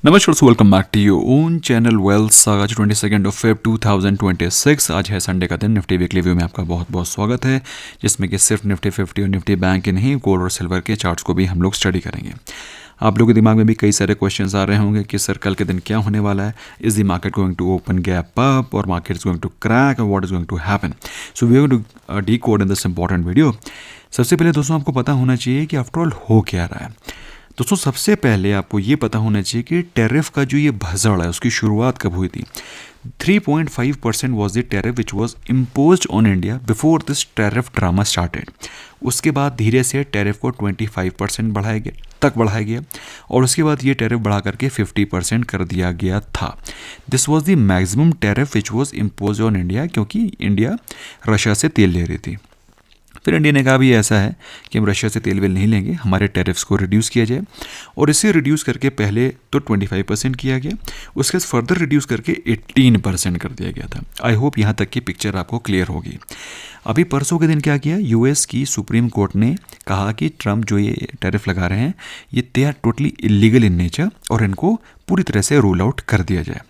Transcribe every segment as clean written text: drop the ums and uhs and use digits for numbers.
नमस्कार, welcome back to your own channel wealth saga. 22 Feb 2026 आज है संडे का दिन। निफ्टी वीकली व्यू में आपका बहुत बहुत स्वागत है, जिसमें कि सिर्फ निफ्टी 50 और निफ्टी बैंक ही नहीं, गोल्ड और सिल्वर के चार्ट्स को भी हम लोग स्टडी करेंगे। आप लोगों के दिमाग में भी कई सारे क्वेश्चंस आ रहे होंगे कि सर कल के दिन क्या होने वाला है, is the market going to open gap up और market is going to crack और what is going to happen. So we are going to decode in this important video. सबसे पहले दोस्तों आपको पता होना चाहिए कि आफ्टर ऑल हो क्या रहा है। दोस्तों सबसे पहले आपको ये पता होना चाहिए कि टैरिफ का जो ये भसड़ है उसकी शुरुआत कब हुई थी। 3.5% was the tariff which was imposed on India before this tariff drama started. उसके बाद धीरे से टैरिफ को 25% बढ़ाया गया और उसके बाद ये टैरिफ बढ़ा करके 50% कर दिया गया था। This was the maximum tariff which was impose on India, क्योंकि इंडिया रशिया से तेल ले रही थी। फिर इंडिया ने कहा भी ऐसा है कि हम रशिया से तेल वेल नहीं लेंगे, हमारे टैरिफ्स को रिड्यूस किया जाए। और इसे रिड्यूस करके पहले तो 25% किया गया, उसके बाद फर्दर रिड्यूस करके 18% कर दिया गया था। आई होप यहाँ तक की पिक्चर आपको क्लियर होगी। अभी परसों के दिन क्या किया, यूएस की सुप्रीम कोर्ट ने कहा कि ट्रंप जो ये टैरिफ लगा रहे हैं ये they are totally illegal in nature और इनको पूरी तरह से रूल आउट कर दिया जाए।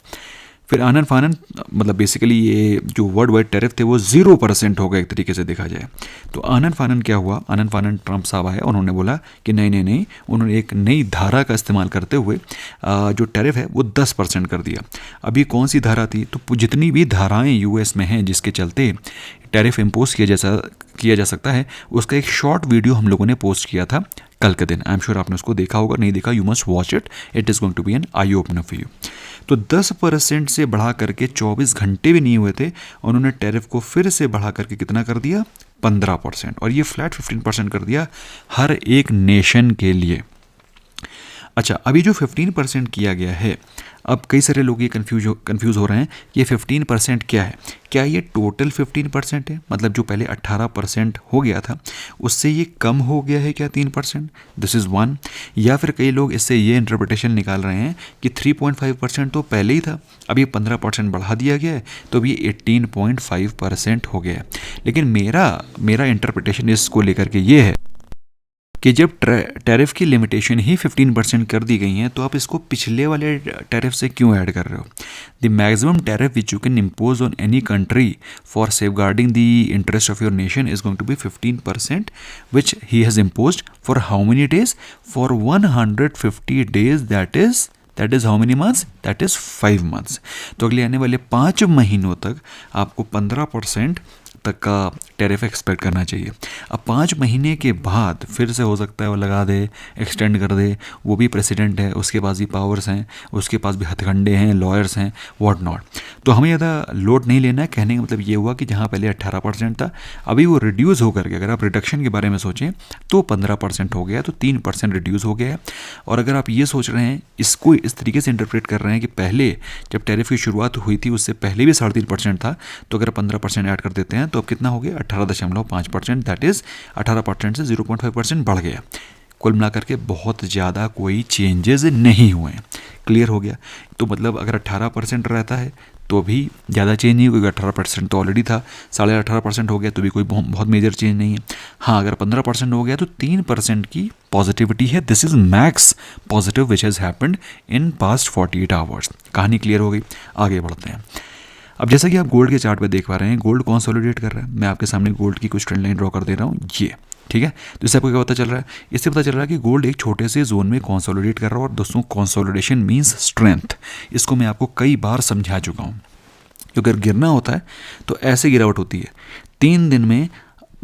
फिर आनन फानन मतलब बेसिकली ये जो वर्ल्ड वाइड टैरिफ थे वो 0% हो गए एक तरीके से देखा जाए। तो आनन फानन क्या हुआ, आनन फानन ट्रंप साहब आए, उन्होंने बोला कि नहीं, उन्होंने एक नई धारा का इस्तेमाल करते हुए जो टैरिफ है वो 10% कर दिया। अभी कौन सी धारा थी, तो जितनी भी धाराएं यूएस में हैं जिसके चलते टैरिफ इम्पोज किया जा सकता है, उसका एक शॉर्ट वीडियो हम लोगों ने पोस्ट किया था कल के दिन। आई एम श्योर आपने उसको देखा होगा, नहीं देखा you must watch it, it is going to be an eye opener for you. तो 10% से बढ़ा करके 24 घंटे भी नहीं हुए थे, उन्होंने टैरिफ को फिर से बढ़ा करके कितना कर दिया, 15%, और ये फ्लैट 15% कर दिया हर एक नेशन के लिए। अच्छा, अभी जो 15% किया गया है, अब कई सारे लोग ये कंफ्यूज हो रहे हैं कि ये 15% क्या है। क्या ये टोटल 15% है, मतलब जो पहले 18% हो गया था उससे ये कम हो गया है क्या 3%? This is one. या फिर कई लोग इससे ये इंटरप्रिटेशन निकाल रहे हैं कि 3.5% तो पहले ही था, अब ये 15% बढ़ा दिया गया है, तो अब ये 18.5% हो गया है। लेकिन मेरा इंटरप्रिटेशन इसको लेकर के ये है कि जब टैरिफ की लिमिटेशन ही 15% कर दी गई हैं, तो आप इसको पिछले वाले टैरिफ से क्यों ऐड कर रहे हो। The maximum tariff which you can impose on any country for safeguarding the interest of your nation is going to be 15%, which he has imposed for how many days, for 150 days, that is how many months, that is 5 months. तो अगले आने वाले 5 महीनों तक आपको 15% तक का tariff expect करना चाहिए। अब 5 महीने के बाद फिर से हो सकता है वो लगा दे, एक्सटेंड कर दे, वो भी प्रेसिडेंट है, उसके पास भी पावर्स हैं, उसके पास भी हथकंडे हैं, लॉयर्स हैं, व्हाट नॉट। तो हमें ज़्यादा लोड नहीं लेना है। कहने का मतलब ये हुआ कि जहाँ पहले 18% था, अभी वो रिड्यूस होकर के, अगर आप रिडक्शन के बारे में सोचें तो 15% हो गया, तो 3% रिड्यूस हो गया है। और अगर आप ये सोच रहे हैं, इसको इस तरीके से इंटरप्रेट कर रहे हैं कि पहले जब टैरिफ की शुरुआत हुई थी उससे पहले भी 3.5% था, तो अगर 15% ऐड कर देते हैं तो अब कितना हो गया, 18.5%, दैट इज़ 18% से 0.5% बढ़ गया। कुल मिलाकर के बहुत ज़्यादा कोई चेंजेस नहीं हुए हैं। क्लियर हो गया। तो मतलब अगर 18% रहता है तो भी ज़्यादा चेंज नहीं, क्योंकि 18% तो ऑलरेडी था, 18.5% हो गया तो भी कोई बहुत मेजर चेंज नहीं है। हाँ, अगर 15% हो गया तो 3% की पॉजिटिविटी है। This is max positive which has happened in past 48 hours. कहानी क्लियर हो गई, आगे बढ़ते हैं। अब जैसा कि आप गोल्ड के चार्ट पे देख पा रहे हैं, गोल्ड कंसोलिडेट कर रहा है। मैं आपके सामने गोल्ड की कुछ ट्रेंड लाइन ड्रॉ कर दे रहा हूँ, ये ठीक है। तो इससे आपको क्या पता चल रहा है, इससे पता चल रहा है कि गोल्ड एक छोटे से जोन में कंसोलिडेट कर रहा है। और दोस्तों कंसोलिडेशन मींस स्ट्रेंथ, इसको मैं आपको कई बार समझा चुका हूँ। क्योंकि अगर गिरना होता है तो ऐसे गिरावट होती है, 3 दिन में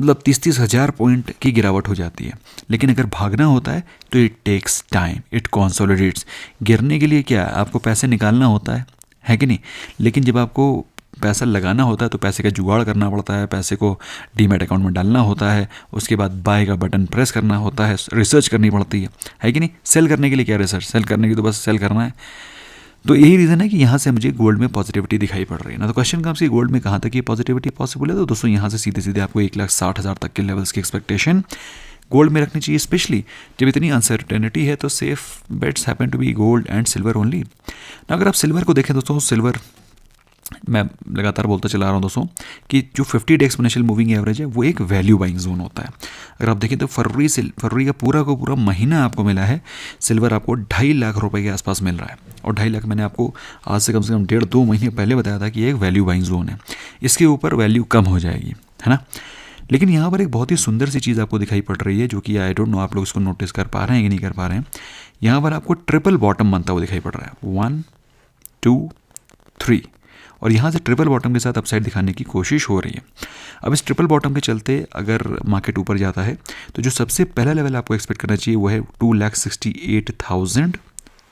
मतलब 30-30 हज़ार पॉइंट की गिरावट हो जाती है। लेकिन अगर भागना होता है तो it takes time, it consolidates. गिरने के लिए क्या है, आपको पैसे निकालना होता है कि नहीं। लेकिन जब आपको पैसा लगाना होता है तो पैसे का जुगाड़ करना पड़ता है, पैसे को डीमैट अकाउंट में डालना होता है, उसके बाद बाय का बटन प्रेस करना होता है, रिसर्च करनी पड़ती है कि नहीं। सेल करने के लिए क्या रिसर्च, सेल करने की तो बस सेल करना है। तो यही रीज़न है कि यहाँ से मुझे गोल्ड में पॉजिटिविटी दिखाई पड़ रही है ना। तो क्वेश्चन कम से गोल्ड में कहाँ तक ये पॉजिटिविटी पॉसिबल है, तो दोस्तों यहाँ से सीधे सीधे आपको 1,60,000 तक के लेवल्स की एक्सपेक्टेशन गोल्ड में रखनी चाहिए। स्पेशली जब इतनी अनसर्टेनिटी है तो safe bets happen to be gold and silver only. अगर आप सिल्वर को देखें दोस्तों, सिल्वर मैं लगातार बोलता चला रहा हूँ दोस्तों कि जो 50 डे एक्सपोनेंशियल मूविंग एवरेज है वो एक वैल्यू बाइंग जोन होता है। अगर आप देखें तो फरवरी का पूरा महीना आपको मिला है, सिल्वर आपको 2.5 लाख रुपए के आसपास मिल रहा है। और 2.5 लाख मैंने आपको आज से कम 1.5-2 महीने पहले बताया था कि ये एक वैल्यू बाइंग जोन है, इसके ऊपर वैल्यू कम हो जाएगी, है ना। लेकिन यहाँ पर एक बहुत ही सुंदर सी चीज़ आपको दिखाई पड़ रही है, जो कि आई डोंट नो आप लोग इसको नोटिस कर पा रहे हैं कि नहीं कर पा रहे हैं। यहाँ पर आपको ट्रिपल बॉटम बनता हुआ दिखाई पड़ रहा है, 1 2 3, और यहाँ से ट्रिपल बॉटम के साथ अपसाइड दिखाने की कोशिश हो रही है। अब इस ट्रिपल बॉटम के चलते अगर मार्केट ऊपर जाता है तो जो सबसे पहला लेवल आपको एक्सपेक्ट करना चाहिए वो है 2,68,000,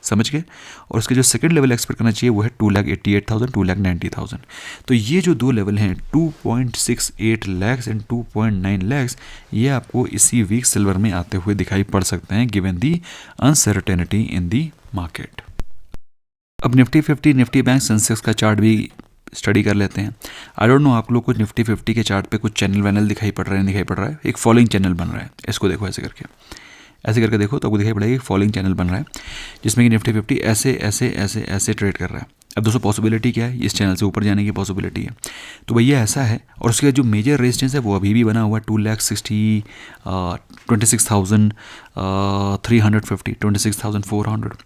समझ गए। और उसके जो सेकंड लेवल एक्सपेक्ट करना चाहिए वो है 2,88,000, 2,90,000। तो ये जो दो लेवल हैं 2.68 लाख एंड 2.9 लाख, ये आपको इसी वीक सिल्वर में आते हुए दिखाई पड़ सकते हैं given the uncertainty in the market. अब निफ्टी 50, निफ्टी बैंक, सेंसेक्स का चार्ट भी स्टडी कर लेते हैं। आई डोंट नो आप लोग को निफ्टी 50 के चार्ट पे कुछ चैनल वैनल दिखाई पड़ रहे हैं, दिखाई पड़ रहा है। एक फॉलोइंग चैनल बन रहा है, इसको देखो ऐसे करके देखो तो आपको दिखाई पड़ेगा एक फॉलोइंग चैनल बन रहा है, जिसमें कि निफ्टी 50 ऐसे ट्रेड कर रहा है। अब दोस्तों पॉसिबिलिटी क्या है, इस चैनल से ऊपर जाने की पॉसिबिलिटी है, तो भैया ऐसा है। और उसके जो मेजर रेजिस्टेंस है वो अभी भी बना हुआ है 26,350, 26,400।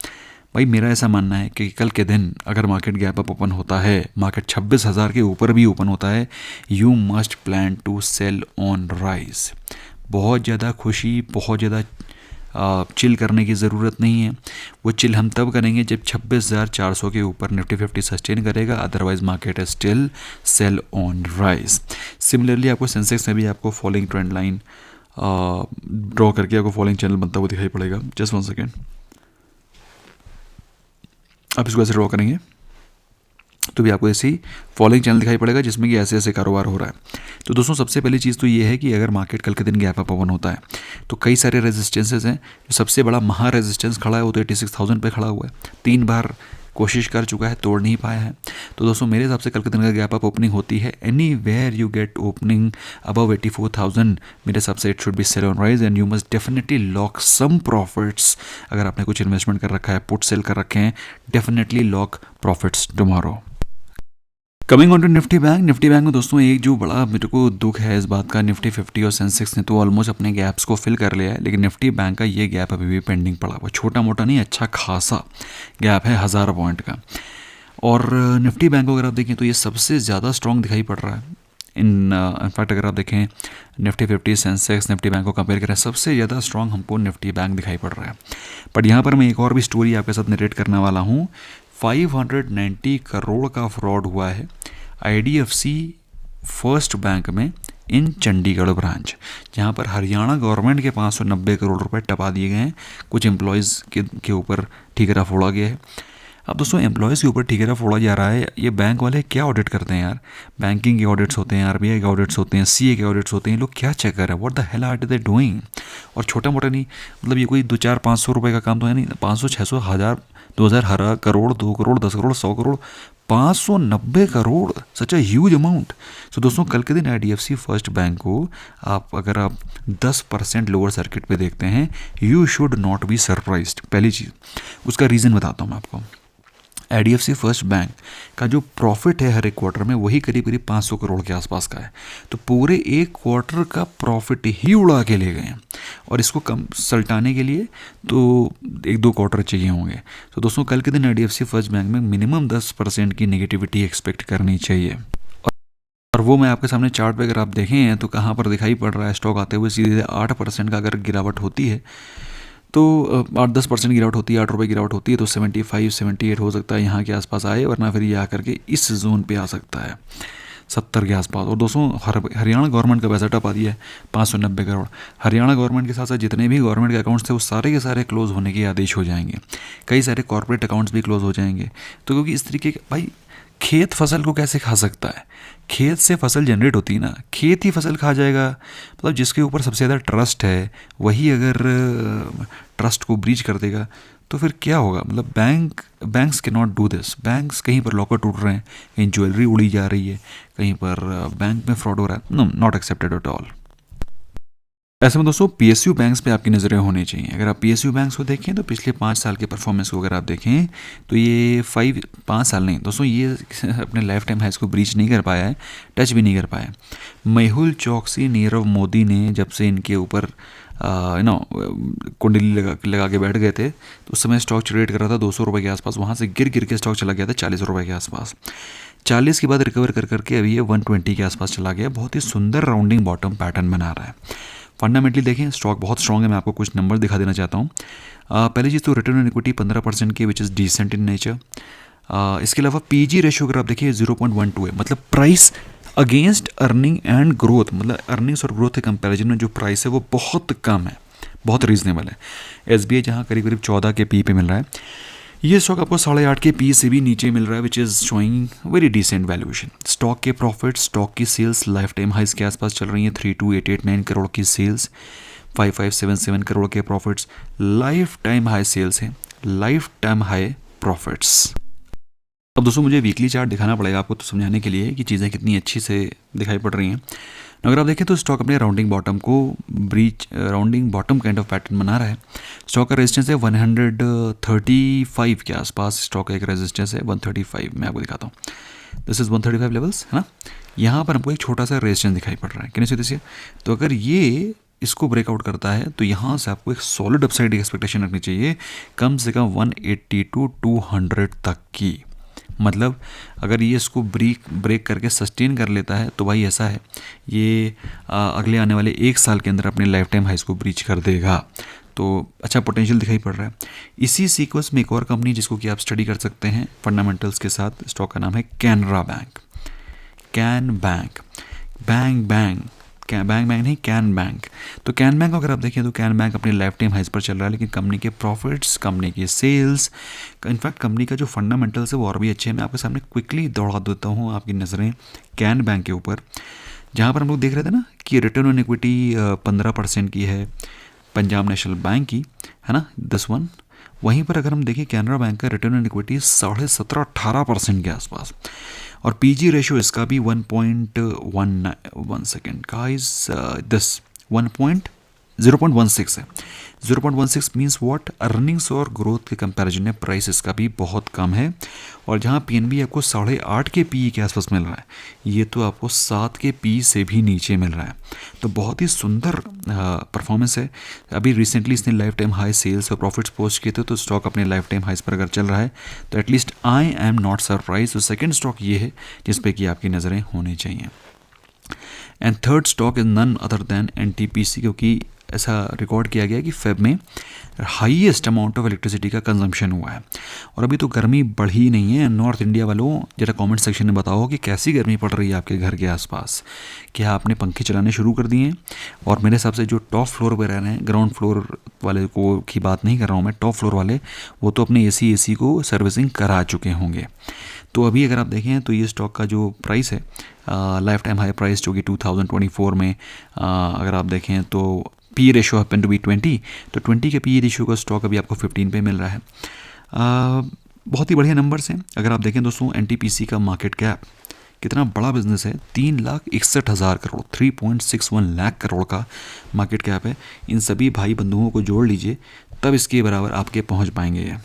भाई मेरा ऐसा मानना है कि कल के दिन अगर मार्केट गैप अप ओपन होता है, मार्केट 26,000 के ऊपर भी ओपन होता है, you must plan to sell on rise. बहुत ज़्यादा खुशी, बहुत ज़्यादा चिल करने की ज़रूरत नहीं है। वो चिल हम तब करेंगे जब 26,400 के ऊपर निफ्टी 50 सस्टेन करेगा, अदरवाइज मार्केट है still sell on rise. Similarly आपको सेंसेक्स में भी आपको फॉलोइंग ट्रेंड लाइन ड्रॉ करके आपको फॉलोइंग चैनल बनता हुआ दिखाई पड़ेगा। जस्ट 1 सेकेंड, आप इसको ऐसे ड्रॉ करेंगे तो भी आपको ऐसे ही फॉलोइंग चैनल दिखाई पड़ेगा, जिसमें कि ऐसे कारोबार हो रहा है। तो दोस्तों सबसे पहली चीज़ तो ये है कि अगर मार्केट कल के दिन गैप अप ओपन होता है तो कई सारे रेजिस्टेंसेस हैं। जो सबसे बड़ा महा रेजिस्टेंस खड़ा है वो तो 86,000 पे खड़ा हुआ है, 3 बार कोशिश कर चुका है, तोड़ नहीं पाया है। तो दोस्तों मेरे हिसाब से कल के दिन का गैप अप ओपनिंग होती है, anywhere you get opening above 84,000, मेरे हिसाब से it should be sell on rise and you must definitely lock some profits. अगर आपने कुछ इन्वेस्टमेंट कर रखा है, पुट सेल कर रखे हैं, definitely lock profits tomorrow. Coming on to Nifty bank, Nifty bank में दोस्तों एक जो बड़ा मेरे को दुख है इस बात का, निफ्टी 50 और सेंसेक्स ने तो ऑलमोस्ट अपने गैप्स को फिल कर लिया है, लेकिन निफ्टी बैंक का ये गैप अभी भी पेंडिंग पड़ा हुआ, छोटा मोटा नहीं, अच्छा खासा गैप है 1000 पॉइंट का। और निफ्टी बैंक को अगर आप देखें तो ये सबसे ज़्यादा स्ट्रॉन्ग दिखाई पड़ रहा है। इनफैक्ट अगर आप देखें निफ्टी 50, सेंसेक्स, निफ्टी बैंक को कंपेयर करें, सबसे ज़्यादा स्ट्रॉन्ग हमको निफ्टी बैंक दिखाई पड़ रहा है। बट यहाँ पर मैं एक और भी स्टोरी आपके साथ नरेट करने वाला हूँ। 590 करोड़ का फ्रॉड हुआ है IDFC फर्स्ट बैंक में इन चंडीगढ़ ब्रांच, जहाँ पर हरियाणा गवर्नमेंट के 590 करोड़ रुपए टपा दिए गए हैं, कुछ एम्प्लॉयज़ के ऊपर ठीकरा फोड़ा गया है। अब दोस्तों एम्प्लॉयज़ के ऊपर ठीकरा फोड़ा जा रहा है, ये बैंक वाले क्या ऑडिट करते हैं यार? बैंकिंग के ऑडिट्स होते हैं, RBI के ऑडिट्स होते हैं, CA के ऑडिट्स होते हैं, लोग क्या चेक कर रहे हैं? What the hell are they doing? और छोटा मोटा नहीं, मतलब ये कोई 200-500 रुपये का काम तो है नहीं, 500, 600, 1000, 2000, हर crore, 2 crore, 10 crore, 100 crore, 590 crore, such a huge amount. So दोस्तों कल के दिन IDFC फर्स्ट बैंक को अगर आप 10% लोअर सर्किट पे देखते हैं, you should not be surprised. पहली चीज़, उसका रीज़न बताता हूँ मैं आपको। IDFC फर्स्ट बैंक का जो प्रॉफिट है हर एक क्वार्टर में, वही करीब 500 करोड़ के आसपास का है। तो पूरे एक क्वार्टर का प्रॉफिट ही उड़ा के ले गए हैं, और इसको कम सल्टाने के लिए तो 1-2 क्वार्टर चाहिए होंगे। तो दोस्तों कल के दिन IDFC फर्स्ट बैंक में मिनिमम 10% की नेगेटिविटी एक्सपेक्ट करनी चाहिए। और वो मैं आपके सामने चार्ट पे अगर आप देखें तो कहाँ पर दिखाई पड़ रहा है स्टॉक आते हुए, सीधे 8% का अगर गिरावट होती है तो 8-10% गिरावट होती है, 8 रुपये गिरावट होती है, तो 75-78 हो सकता है यहाँ के आसपास आए, वरना फिर ये आकर के इस जोन पे आ सकता है 70 के आसपास। और दोस्तों हरियाणा गवर्नमेंट का पैसा टपा दिया है 590 करोड़। हरियाणा गवर्नमेंट के साथ साथ जितने भी गवर्नमेंट के अकाउंट्स थे वो सारे के सारे क्लोज होने के आदेश हो जाएंगे, कई सारे कॉर्पोरेट अकाउंट्स भी क्लोज हो जाएंगे। तो क्योंकि इस तरीके के, भाई खेत फसल को कैसे खा सकता है? खेत से फसल जनरेट होती है ना, खेत ही फसल खा जाएगा। मतलब जिसके ऊपर सबसे ज़्यादा ट्रस्ट है वही अगर ट्रस्ट को ब्रीच कर देगा तो फिर क्या होगा? मतलब बैंक्स के नॉट डू दिस। बैंक्स कहीं पर लॉकर टूट रहे हैं, कहीं ज्वेलरी उड़ी जा रही है, कहीं पर बैंक में फ्रॉड हो रहा है, no, not accepted at all. ऐसे में दोस्तों पीएसयू बैंक्स पे आपकी नज़रें होनी चाहिए। अगर आप पीएसयू बैंक्स को देखें तो पिछले 5 साल के परफॉर्मेंस को अगर आप देखें तो ये 5 साल नहीं दोस्तों, ये अपने लाइफ टाइम हाइस को ब्रीच नहीं कर पाया है, टच भी नहीं कर पाया है। मेहुल चौकसी, नीरव मोदी ने जब से इनके ऊपर कुंडली लगा के बैठ गए थे तो उस समय स्टॉक ट्रेड कर रहा था 200 रुपये के आसपास, वहाँ से गिर गिर के स्टॉक चला गया था 40 रुपये के आसपास। 40 के बाद रिकवर कर करके अभी ये 120 के आसपास चला गया। बहुत ही सुंदर राउंडिंग बॉटम पैटर्न बना रहा है। फंडामेंटली देखें स्टॉक बहुत स्ट्रॉन्ग है। मैं आपको कुछ नंबर दिखा देना चाहता हूँ। पहली चीज़ तो रिटर्न ऑन इक्विटी 15% की, which is decent in nature. इसके अलावा पीजी रेशियो अगर आप देखिए 0.12 है, मतलब price against earning and growth, मतलब अर्निंग्स और ग्रोथ के कंपैरिजन में जो प्राइस है वो बहुत कम है, बहुत रीजनेबल है। एसबीआई जहाँ करीब करीब 14 के पी पे मिल रहा है, ये स्टॉक आपको 8.5 के पी से भी नीचे मिल रहा है, which is showing very decent valuation. Stock के प्रॉफिट, स्टॉक की सेल्स लाइफ टाइम हाइस के आसपास चल रही हैं। 32,889 करोड़ की सेल्स, 5577 करोड़ के profits, life time high sales हैं, लाइफ टाइम हाई प्रॉफिट्स। अब दोस्तों मुझे वीकली चार्ट दिखाना पड़ेगा आपको तो समझाने के लिए कि चीज़ें कितनी अच्छी से दिखाई पड़ रही हैं। अगर आप देखें तो स्टॉक अपने राउंडिंग बॉटम को breach, rounding bottom kind of pattern बना रहा है। स्टॉक का रेजिस्टेंस है 135 के आसपास। स्टॉक का एक रेजिस्टेंस है 135, मैं आपको दिखाता हूँ। दिस इज़ 135 लेवल्स, है ना। यहाँ पर हमको एक छोटा सा रेजिस्टेंस दिखाई पड़ रहा है, कैन यू सी दिस? तो अगर ये इसको ब्रेकआउट करता है तो यहाँ से आपको एक सॉलिड अपसाइड एक्सपेक्टेशन रखनी चाहिए, कम से कम 180 to 200 तक की। मतलब अगर ये इसको ब्रेक करके सस्टेन कर लेता है तो भाई ऐसा है, ये अगले आने वाले 1 साल के अंदर अपने लाइफ टाइम हाइस को ब्रीच कर देगा। तो अच्छा पोटेंशियल दिखाई पड़ रहा है। इसी सीक्वेंस में एक और कंपनी जिसको कि आप स्टडी कर सकते हैं फंडामेंटल्स के साथ, स्टॉक का नाम है Canara bank. Can bank, bank नहीं, कैन बैंक। तो कैन बैंक अगर आप देखें तो कैन बैंक अपने लाइफ टाइम हाइस पर चल रहा है, लेकिन कंपनी के प्रॉफिट्स, कंपनी की सेल्स, इनफैक्ट कंपनी का जो फंडामेंटल्स है वो और भी अच्छे हैं। मैं आपके सामने क्विकली दौड़ा देता हूँ आपकी नज़रें कैन बैंक के ऊपर, जहाँ पर हम लोग देख रहे थे ना कि रिटर्न ऑन इक्विटी 15% की है पंजाब नेशनल बैंक की, है ना, दिस वन। वहीं पर अगर हम देखें कैनरा बैंक का रिटर्न ऑन इक्विटी 17.5-18% के आसपास, और पीजी रेशियो इसका भी 1.1 सेकेंड का इस दिस 0.16 है। 0.16 मीन्स व्हाट, अर्निंग्स और ग्रोथ के कंपैरिजन में प्राइस इसका भी बहुत कम है। और जहाँ पीएनबी आपको 8.5 के पी के आसपास मिल रहा है, ये तो आपको 7 के पी से भी नीचे मिल रहा है। तो बहुत ही सुंदर परफॉर्मेंस है। अभी रिसेंटली इसने लाइफ टाइम हाई सेल्स और प्रॉफिट्स पोस्ट किए थे, तो स्टॉक अपने लाइफ टाइम हाइस पर अगर चल रहा है तो at least I am not surprise. तो सेकेंड स्टॉक ये है जिस पे कि आपकी नज़रें होनी चाहिए। And third stock is none other than NTPC, क्योंकि ऐसा रिकॉर्ड किया गया कि फेब में हाईएस्ट अमाउंट ऑफ इलेक्ट्रिसिटी का कंजम्पशन हुआ है। और अभी तो गर्मी बढ़ी नहीं है। नॉर्थ इंडिया वालों जरा कमेंट सेक्शन में बताओ कि कैसी गर्मी पड़ रही है आपके घर के आसपास। क्या आपने पंखे चलाने शुरू कर दिए हैं? और मेरे हिसाब से जो टॉप फ्लोर पर रह रहे हैं, ग्राउंड फ्लोर वाले को की बात नहीं कर रहा हूँ मैं, टॉप फ्लोर वाले, वो तो अपने एसी को सर्विसिंग करा चुके होंगे। तो अभी अगर आप देखें तो ये स्टॉक का जो प्राइस है, लाइफ टाइम हाई प्राइस जो कि 2024 में अगर आप देखें तो P ratio happen to be 20, तो 20 के पी रेशियो का स्टॉक अभी आपको 15 पे मिल रहा है। बहुत ही बढ़िया नंबर्स हैं। अगर आप देखें दोस्तों एनटीपीसी का मार्केट कैप कितना बड़ा बिजनेस है, 3,61,000 करोड़, 3.61 लाख करोड़ का मार्केट कैप है। इन सभी भाई बंधुओं को जोड़ लीजिए तब इसके बराबर आपके पहुंच पाएंगे।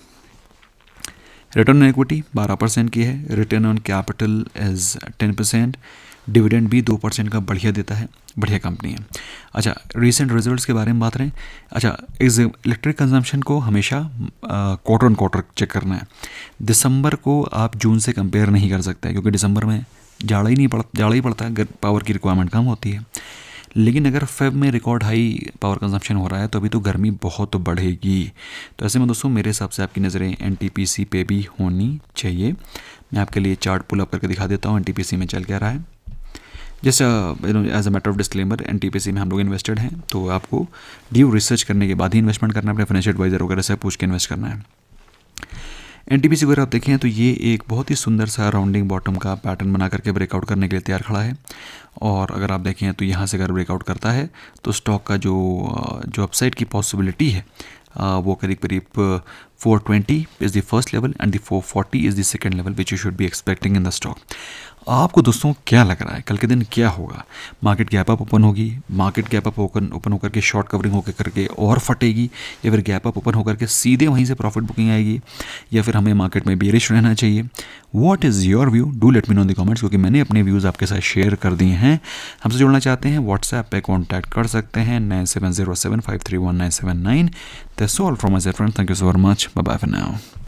रिटर्न ऑन इक्विटी 12% की है, return on capital is 10%, dividend भी 2% का बढ़िया देता है, बढ़िया कंपनी है। अच्छा, रीसेंट रिजल्ट्स के बारे में बात करें। अच्छा, इस इलेक्ट्रिक कंजम्पशन को हमेशा क्वार्टर ऑन क्वार्टर चेक करना है। दिसंबर को आप जून से कंपेयर नहीं कर सकते, क्योंकि दिसंबर में जाड़ा ही पड़ता है, पावर की रिक्वायरमेंट कम होती है। लेकिन अगर फेब में रिकॉर्ड हाई पावर कंजम्पशन हो रहा है तो अभी तो गर्मी बहुत बढ़ेगी। तो ऐसे में दोस्तों मेरे हिसाब से आपकी नज़रें एनटीपीसी पे भी होनी चाहिए। मैं आपके लिए चार्ट पुल अप करके दिखा देता हूँ एनटीपीसी में चल क्या रहा है। Just as a matter of disclaimer, NTPC में हम लोग इन्वेस्टेड हैं, तो आपको ड्यू रिसर्च करने के बाद ही इन्वेस्टमेंट करना है, अपने फाइनेंशियल एडवाइजर वगैरह से पूछ के इन्वेस्ट करना है। एनटीपीसी अगर आप देखें तो ये एक बहुत ही सुंदर सा राउंडिंग बॉटम का पैटर्न बना करके ब्रेकआउट करने के लिए तैयार खड़ा है। और अगर आप देखें तो यहाँ से अगर ब्रेकआउट करता है तो स्टॉक का जो अपसाइड की पॉसिबिलिटी है वो करीब 420 is the first level and the 440 is the second level which you should be expecting in the stock. आपको दोस्तों क्या लग रहा है कल के दिन क्या होगा? मार्केट गैप अप ओपन होगी, मार्केट गैप अप ओपन होकर के शॉर्ट कवरिंग होकर करके और फटेगी, या फिर गैप अप ओपन होकर के सीधे वहीं से प्रॉफिट बुकिंग आएगी, या फिर हमें मार्केट में बेरिश रहना चाहिए? What is your view? Do let me know in the comments, क्योंकि मैंने अपने व्यूज़ आपके साथ शेयर कर दिए हैं। हमसे जुड़ना चाहते हैं व्हाट्सएप पे कॉन्टैक्ट कर सकते हैं 9707531979। That's all from my side friends, thank you so much, bye bye for now.